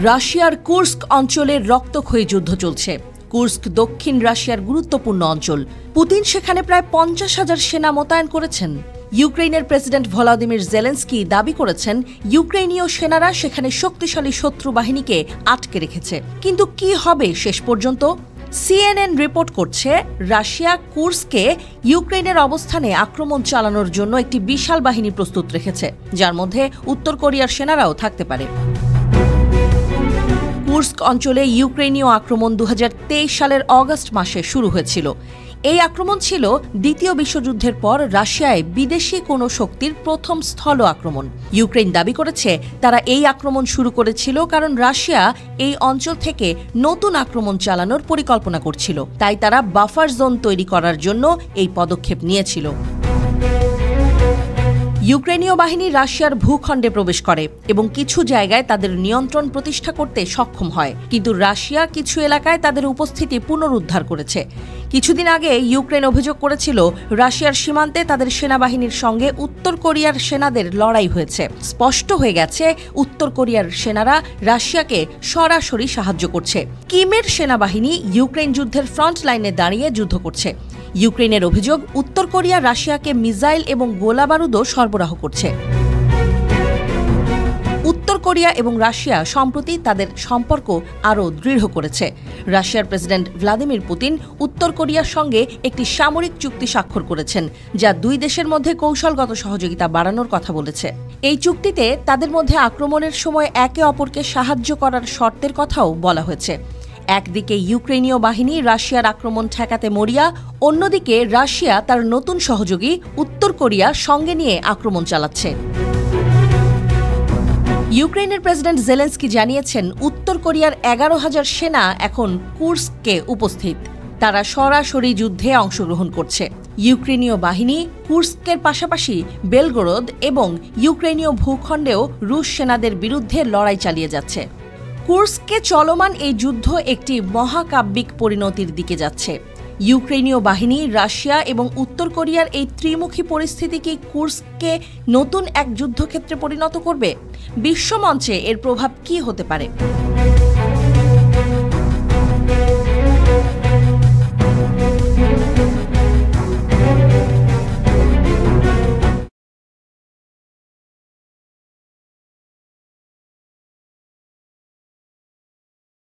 রাশিয়ার কুর্স্ক অঞ্চলে রক্তক্ষয়ী যুদ্ধ চলছে। কুর্স্ক দক্ষিণ রাশিয়ার গুরুত্বপূর্ণ অঞ্চল। পুতিন সেখানে প্রায় 50,000 সেনা মোতায়েন করেছেন। ইউক্রেনের প্রেসিডেন্ট ভলোদিমির জেলেন্সকি দাবি করেছেন ইউক্রেনীয় সেনারা সেখানে শক্তিশালী শত্রু বাহিনীকে আটকে রেখেছে। কিন্তু কি হবে শেষ পর্যন্ত? সিএনএন রিপোর্ট করছে রাশিয়া কুর্স্কে ইউক্রেনের অবস্থানে আক্রমণ চালানোর জন্য একটি বিশাল বাহিনী প্রস্তুত রেখেছে, যার মধ্যে উত্তর কোরিয়ার সেনারাও থাকতে পারে। কুর্স্ক অঞ্চলে ইউক্রেনীয় আক্রমণ 2023 সালের অগস্ট মাসে শুরু হয়েছিল। এই আক্রমণ ছিল দ্বিতীয় বিশ্বযুদ্ধের পর রাশিয়ায় বিদেশি কোনো শক্তির প্রথম স্থল আক্রমণ। ইউক্রেন দাবি করেছে তারা এই আক্রমণ শুরু করেছিল কারণ রাশিয়া এই অঞ্চল থেকে নতুন আক্রমণ চালানোর পরিকল্পনা করছিল, তাই তারা বাফার জোন তৈরি করার জন্য এই পদক্ষেপ নিয়েছিল। ইউক্রেনীয় বাহিনী রাশিয়ার ভূখণ্ডে প্রবেশ করে এবং কিছু জায়গায় তাদের নিয়ন্ত্রণ প্রতিষ্ঠা করতে সক্ষম হয়, কিন্তু রাশিয়া কিছু এলাকায় তাদের উপস্থিতি পুনরুদ্ধার করেছে। কিছুদিন আগে ইউক্রেন অভিযোগ করেছিল রাশিয়ার সীমান্তে তাদের সেনাবাহিনীর সঙ্গে উত্তর কোরিয়ার সেনাদের লড়াই হয়েছে। স্পষ্ট হয়ে গেছে উত্তর কোরিয়ার সেনারা রাশিয়াকে সরাসরি সাহায্য করছে। কিমের সেনাবাহিনী ইউক্রেন যুদ্ধের ফ্রন্ট লাইনে দাঁড়িয়ে যুদ্ধ করছে। ইউক্রেনের অভিযোগ উত্তর কোরিয়া রাশিয়াকে মিসাইল এবং গোলাবারুদও সরবরাহ করছে। উত্তর কোরিয়া এবং রাশিয়া সম্প্রতি তাদের সম্পর্ক আরও দৃঢ় করেছে। রাশিয়ার প্রেসিডেন্ট ভ্লাদিমির পুতিন উত্তর কোরিয়ার সঙ্গে একটি সামরিক চুক্তি স্বাক্ষর করেছেন, যা দুই দেশের মধ্যে কৌশলগত সহযোগিতা বাড়ানোর কথা বলেছে। এই চুক্তিতে তাদের মধ্যে আক্রমণের সময় একে অপরকে সাহায্য করার শর্তের কথাও বলা হয়েছে। একদিকে ইউক্রেনীয় বাহিনী রাশিয়ার আক্রমণ ঠেকাতে মরিয়া, অন্যদিকে রাশিয়া তার নতুন সহযোগী উত্তর কোরিয়া সঙ্গে নিয়ে আক্রমণ চালাচ্ছে। ইউক্রেনের প্রেসিডেন্ট জেলেন্সকি জানিয়েছেন উত্তর কোরিয়ার 11,000 সেনা এখন কুর্স্কে উপস্থিত। তারা সরাসরি যুদ্ধে অংশগ্রহণ করছে। ইউক্রেনীয় বাহিনী কুর্স্কের পাশাপাশি বেলগোরোদ এবং ইউক্রেনীয় ভূখণ্ডেও রুশ সেনাদের বিরুদ্ধে লড়াই চালিয়ে যাচ্ছে। কুর্স্কে চলমান এই যুদ্ধ একটি মহাকাব্যিক পরিণতির দিকে যাচ্ছে। ইউক্রেনীয় বাহিনী, রাশিয়া এবং উত্তর কোরিয়ার এই ত্রিমুখী পরিস্থিতি কি কুর্স্ককে নতুন এক যুদ্ধক্ষেত্রে পরিণত করবে? বিশ্বমঞ্চে এর প্রভাব কি হতে পারে?